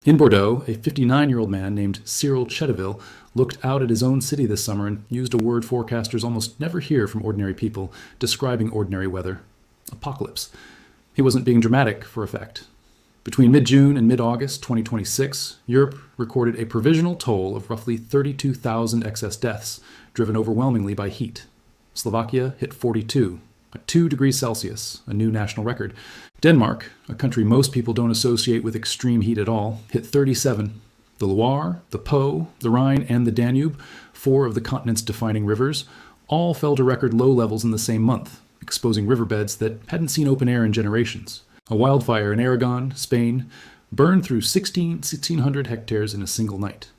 In Bordeaux, a 59-year-old man named Cyril Cheteville looked out at his own city this summer and used a word forecasters almost never hear from ordinary people describing ordinary weather: apocalypse. He wasn't being dramatic, for effect. Between mid-June and mid-August 2026, Europe recorded a provisional toll of roughly 32,000 excess deaths, driven overwhelmingly by heat. Slovakia hit 42, at 2 degrees Celsius, a new national record. Denmark, a country most people don't associate with extreme heat at all, hit 37. The Loire, the Po, the Rhine, and the Danube, 4 of the continent's defining rivers, all fell to record low levels in the same month, exposing riverbeds that hadn't seen open air in generations. A wildfire in Aragon, Spain, burned through 1,600 hectares in a single night.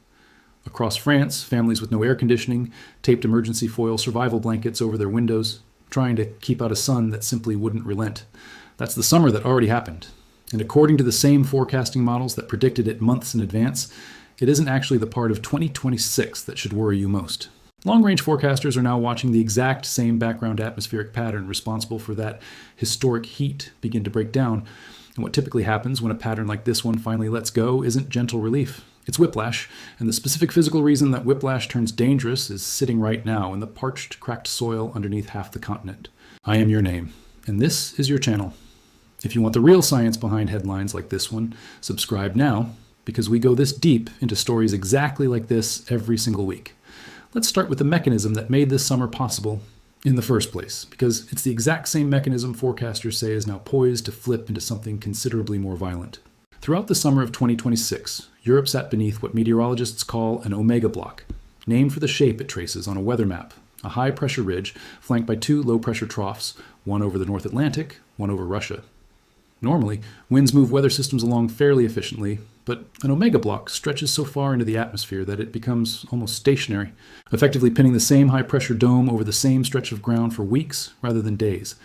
Across France, families with no air conditioning taped emergency foil survival blankets over their windows, trying to keep out a sun that simply wouldn't relent. That's the summer that already happened. And according to the same forecasting models that predicted it months in advance, it isn't actually the part of 2026 that should worry you most. Long-range forecasters are now watching the exact same background atmospheric pattern responsible for that historic heat begin to break down. And what typically happens when a pattern like this one finally lets go isn't gentle relief. It's whiplash, and the specific physical reason that whiplash turns dangerous is sitting right now in the parched, cracked soil underneath half the continent. I am your name, and this is your channel. If you want the real science behind headlines like this one, subscribe now, because we go this deep into stories exactly like this every single week. Let's start with the mechanism that made this summer possible in the first place, because it's the exact same mechanism forecasters say is now poised to flip into something considerably more violent. Throughout the summer of 2026, Europe sat beneath what meteorologists call an omega block, named for the shape it traces on a weather map, a high-pressure ridge flanked by 2 low-pressure troughs, one over the North Atlantic, one over Russia. Normally, winds move weather systems along fairly efficiently, but an omega block stretches so far into the atmosphere that it becomes almost stationary, effectively pinning the same high-pressure dome over the same stretch of ground for weeks rather than days.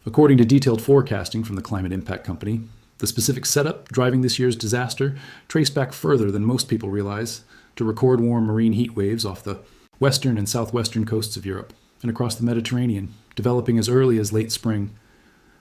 According to detailed forecasting from the Climate Impact Company, the specific setup driving this year's disaster traced back further than most people realize to record warm marine heat waves off the western and southwestern coasts of Europe and across the Mediterranean, developing as early as late spring.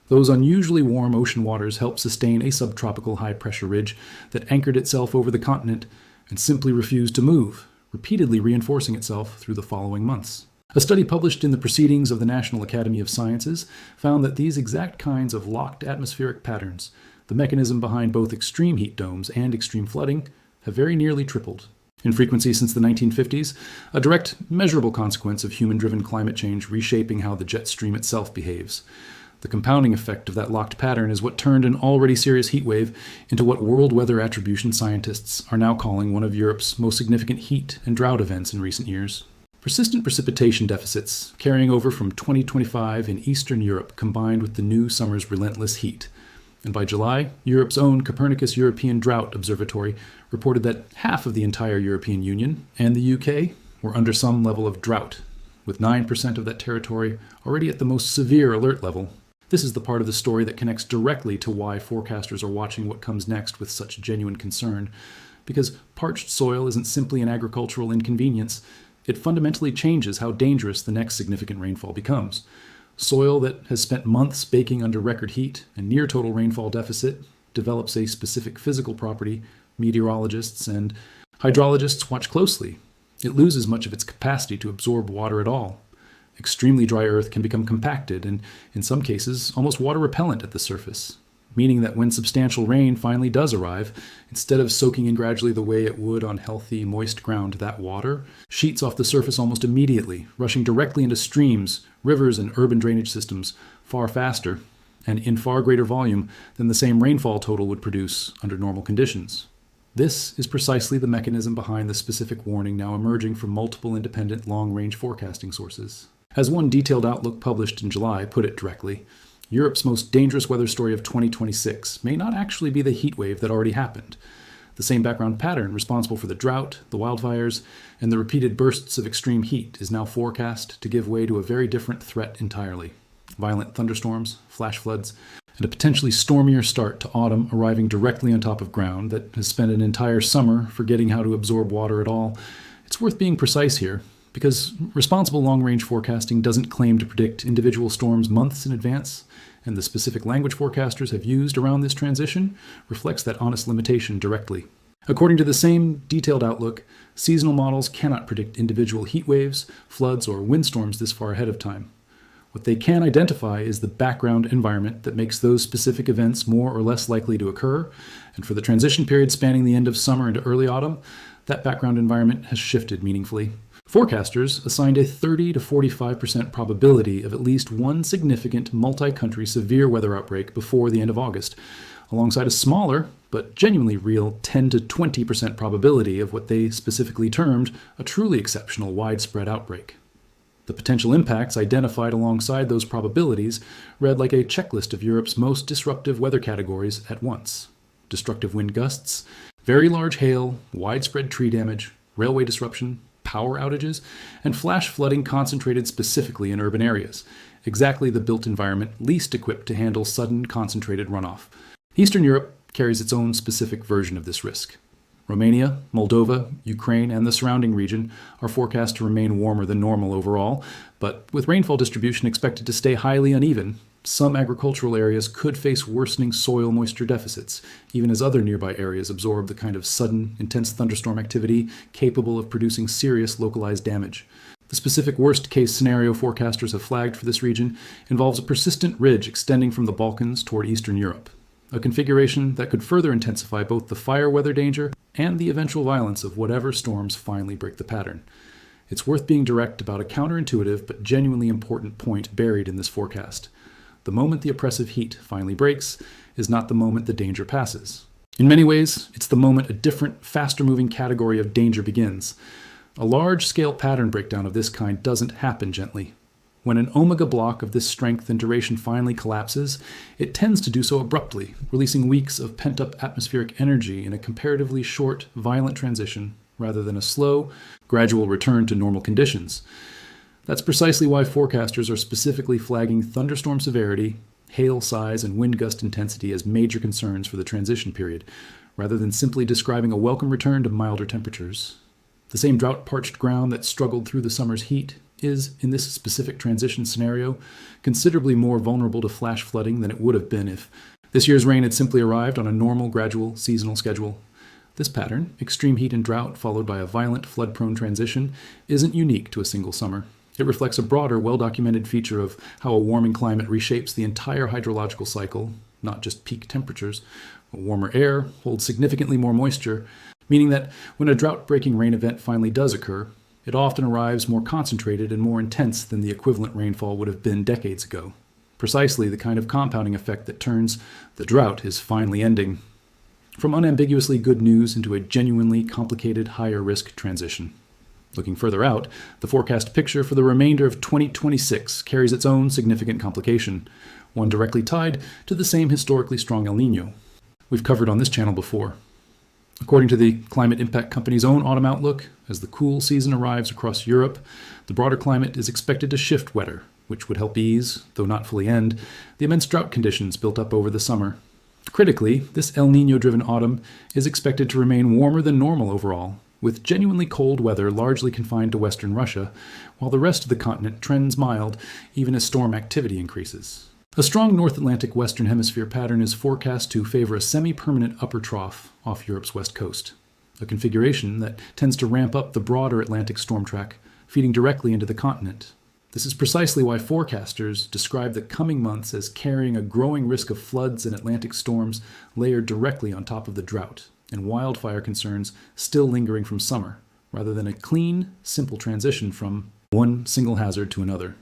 Those unusually warm ocean waters helped sustain a subtropical high-pressure ridge that anchored itself over the continent and simply refused to move, repeatedly reinforcing itself through the following months. A study published in the Proceedings of the National Academy of Sciences found that these exact kinds of locked atmospheric patterns, the mechanism behind both extreme heat domes and extreme flooding, have very nearly tripled in frequency since the 1950s, a direct, measurable consequence of human-driven climate change reshaping how the jet stream itself behaves. The compounding effect of that locked pattern is what turned an already serious heat wave into what world weather attribution scientists are now calling one of Europe's most significant heat and drought events in recent years. Persistent precipitation deficits carrying over from 2025 in Eastern Europe combined with the new summer's relentless heat. And by July, Europe's own Copernicus European Drought Observatory reported that half of the entire European Union and the UK were under some level of drought, with 9% of that territory already at the most severe alert level. This is the part of the story that connects directly to why forecasters are watching what comes next with such genuine concern. Because parched soil isn't simply an agricultural inconvenience, it fundamentally changes how dangerous the next significant rainfall becomes. Soil that has spent months baking under record heat and near total rainfall deficit develops a specific physical property meteorologists and hydrologists watch closely. It loses much of its capacity to absorb water at all. Extremely dry earth can become compacted and, in some cases, almost water repellent at the surface, meaning that when substantial rain finally does arrive, instead of soaking in gradually the way it would on healthy, moist ground, that water sheets off the surface almost immediately, rushing directly into streams, rivers, and urban drainage systems far faster and in far greater volume than the same rainfall total would produce under normal conditions. This is precisely the mechanism behind the specific warning now emerging from multiple independent long-range forecasting sources. As one detailed outlook published in July put it directly, Europe's most dangerous weather story of 2026 may not actually be the heat wave that already happened. The same background pattern responsible for the drought, the wildfires, and the repeated bursts of extreme heat is now forecast to give way to a very different threat entirely. Violent thunderstorms, flash floods, and a potentially stormier start to autumn arriving directly on top of ground that has spent an entire summer forgetting how to absorb water at all. It's worth being precise here, because responsible long-range forecasting doesn't claim to predict individual storms months in advance, and the specific language forecasters have used around this transition reflects that honest limitation directly. According to the same detailed outlook, seasonal models cannot predict individual heat waves, floods, or windstorms this far ahead of time. What they can identify is the background environment that makes those specific events more or less likely to occur, and for the transition period spanning the end of summer into early autumn, that background environment has shifted meaningfully. Forecasters assigned a 30 to 45% probability of at least one significant multi-country severe weather outbreak before the end of August, alongside a smaller, but genuinely real 10 to 20% probability of what they specifically termed a truly exceptional widespread outbreak. The potential impacts identified alongside those probabilities read like a checklist of Europe's most disruptive weather categories at once: destructive wind gusts, very large hail, widespread tree damage, railway disruption, power outages, and flash flooding concentrated specifically in urban areas, exactly the built environment least equipped to handle sudden concentrated runoff. Eastern Europe carries its own specific version of this risk. Romania, Moldova, Ukraine, and the surrounding region are forecast to remain warmer than normal overall, but with rainfall distribution expected to stay highly uneven, some agricultural areas could face worsening soil moisture deficits, even as other nearby areas absorb the kind of sudden, intense thunderstorm activity capable of producing serious localized damage. The specific worst-case scenario forecasters have flagged for this region involves a persistent ridge extending from the Balkans toward Eastern Europe, a configuration that could further intensify both the fire weather danger and the eventual violence of whatever storms finally break the pattern. It's worth being direct about a counterintuitive but genuinely important point buried in this forecast. The moment the oppressive heat finally breaks is not the moment the danger passes. In many ways, it's the moment a different, faster-moving category of danger begins. A large-scale pattern breakdown of this kind doesn't happen gently. When an omega block of this strength and duration finally collapses, it tends to do so abruptly, releasing weeks of pent-up atmospheric energy in a comparatively short, violent transition, rather than a slow, gradual return to normal conditions. That's precisely why forecasters are specifically flagging thunderstorm severity, hail size, and wind gust intensity as major concerns for the transition period, rather than simply describing a welcome return to milder temperatures. The same drought-parched ground that struggled through the summer's heat is, in this specific transition scenario, considerably more vulnerable to flash flooding than it would have been if this year's rain had simply arrived on a normal, gradual, seasonal schedule. This pattern, extreme heat and drought followed by a violent, flood-prone transition, isn't unique to a single summer. It reflects a broader, well-documented feature of how a warming climate reshapes the entire hydrological cycle, not just peak temperatures. Warmer air holds significantly more moisture, meaning that when a drought-breaking rain event finally does occur, it often arrives more concentrated and more intense than the equivalent rainfall would have been decades ago. Precisely the kind of compounding effect that turns the drought is finally ending from unambiguously good news into a genuinely complicated higher-risk transition. Looking further out, the forecast picture for the remainder of 2026 carries its own significant complication, one directly tied to the same historically strong El Niño we've covered on this channel before. According to the Climate Impact Company's own autumn outlook, as the cool season arrives across Europe, the broader climate is expected to shift wetter, which would help ease, though not fully end, the immense drought conditions built up over the summer. Critically, this El Niño-driven autumn is expected to remain warmer than normal overall, with genuinely cold weather largely confined to western Russia, while the rest of the continent trends mild even as storm activity increases. A strong North Atlantic Western Hemisphere pattern is forecast to favor a semi-permanent upper trough off Europe's west coast, a configuration that tends to ramp up the broader Atlantic storm track, feeding directly into the continent. This is precisely why forecasters describe the coming months as carrying a growing risk of floods and Atlantic storms layered directly on top of the drought, and wildfire concerns still lingering from summer, rather than a clean, simple transition from one single hazard to another.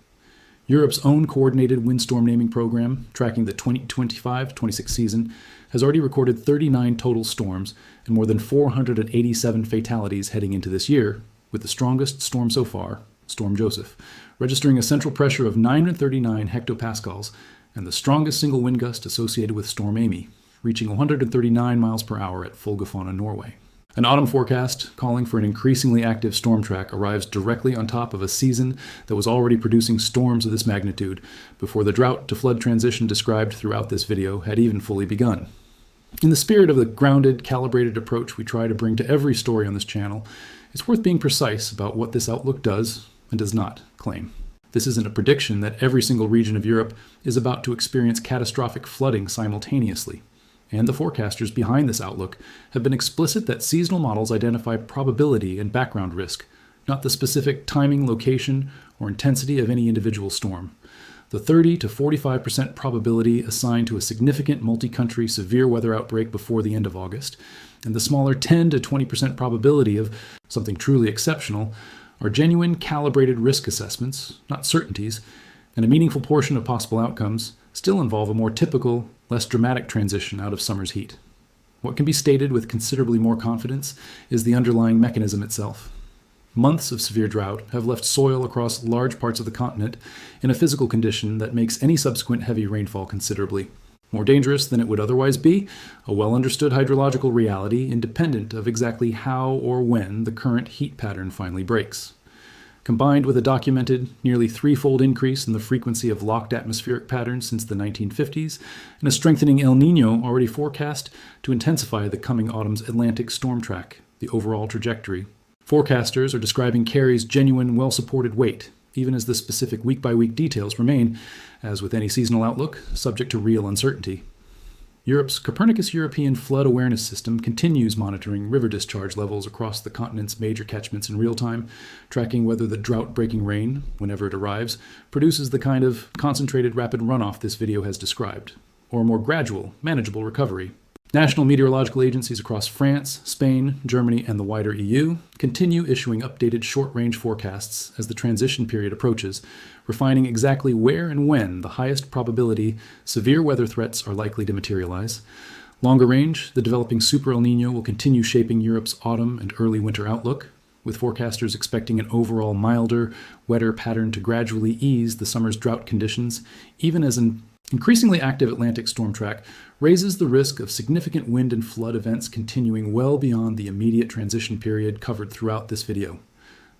Europe's own coordinated windstorm naming program, tracking the 2025-26 season, has already recorded 39 total storms and more than 487 fatalities heading into this year, with the strongest storm so far, Storm Joseph, registering a central pressure of 939 hectopascals and the strongest single wind gust associated with Storm Amy, reaching 139 miles per hour at Folgefonna, Norway. An autumn forecast calling for an increasingly active storm track arrives directly on top of a season that was already producing storms of this magnitude before the drought-to-flood transition described throughout this video had even fully begun. In the spirit of the grounded, calibrated approach we try to bring to every story on this channel, it's worth being precise about what this outlook does and does not claim. This isn't a prediction that every single region of Europe is about to experience catastrophic flooding simultaneously. and the forecasters behind this outlook have been explicit that seasonal models identify probability and background risk, not the specific timing, location, or intensity of any individual storm. The 30 to 45% probability assigned to a significant multi-country severe weather outbreak before the end of August, and the smaller 10 to 20% probability of something truly exceptional are genuine calibrated risk assessments, not certainties, and a meaningful portion of possible outcomes still involve a more typical, less dramatic transition out of summer's heat. What can be stated with considerably more confidence is the underlying mechanism itself. Months of severe drought have left soil across large parts of the continent in a physical condition that makes any subsequent heavy rainfall considerably more dangerous than it would otherwise be, a well-understood hydrological reality independent of exactly how or when the current heat pattern finally breaks. Combined with a documented, nearly threefold increase in the frequency of locked atmospheric patterns since the 1950s, and a strengthening El Niño already forecast to intensify the coming autumn's Atlantic storm track, the overall trajectory. Forecasters are describing Carey's genuine, well-supported weight, even as the specific week-by-week details remain, as with any seasonal outlook, subject to real uncertainty. Europe's Copernicus European Flood Awareness System continues monitoring river discharge levels across the continent's major catchments in real time, tracking whether the drought-breaking rain, whenever it arrives, produces the kind of concentrated rapid runoff this video has described, or a more gradual, manageable recovery. National meteorological agencies across France, Spain, Germany, and the wider EU continue issuing updated short-range forecasts as the transition period approaches, refining exactly where and when the highest probability severe weather threats are likely to materialize. Longer range, the developing Super El Niño will continue shaping Europe's autumn and early winter outlook, with forecasters expecting an overall milder, wetter pattern to gradually ease the summer's drought conditions, even as an increasingly active Atlantic storm track raises the risk of significant wind and flood events continuing well beyond the immediate transition period covered throughout this video.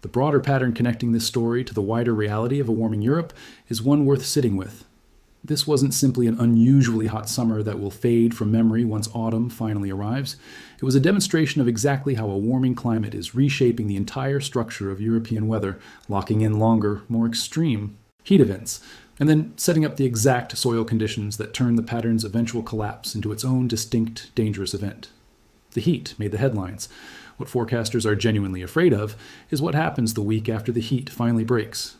The broader pattern connecting this story to the wider reality of a warming Europe is one worth sitting with. This wasn't simply an unusually hot summer that will fade from memory once autumn finally arrives. It was a demonstration of exactly how a warming climate is reshaping the entire structure of European weather, locking in longer, more extreme heat events, and then setting up the exact soil conditions that turn the pattern's eventual collapse into its own distinct, dangerous event. The heat made the headlines. What forecasters are genuinely afraid of is what happens the week after the heat finally breaks.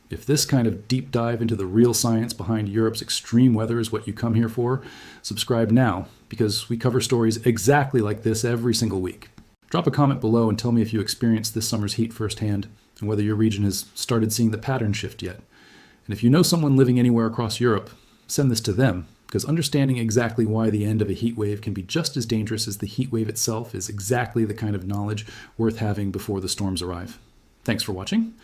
If this kind of deep dive into the real science behind Europe's extreme weather is what you come here for, subscribe now, because we cover stories exactly like this every single week. Drop a comment below and tell me if you experienced this summer's heat firsthand, and whether your region has started seeing the pattern shift yet. And if you know someone living anywhere across Europe, send this to them, because understanding exactly why the end of a heat wave can be just as dangerous as the heat wave itself is exactly the kind of knowledge worth having before the storms arrive. Thanks for watching.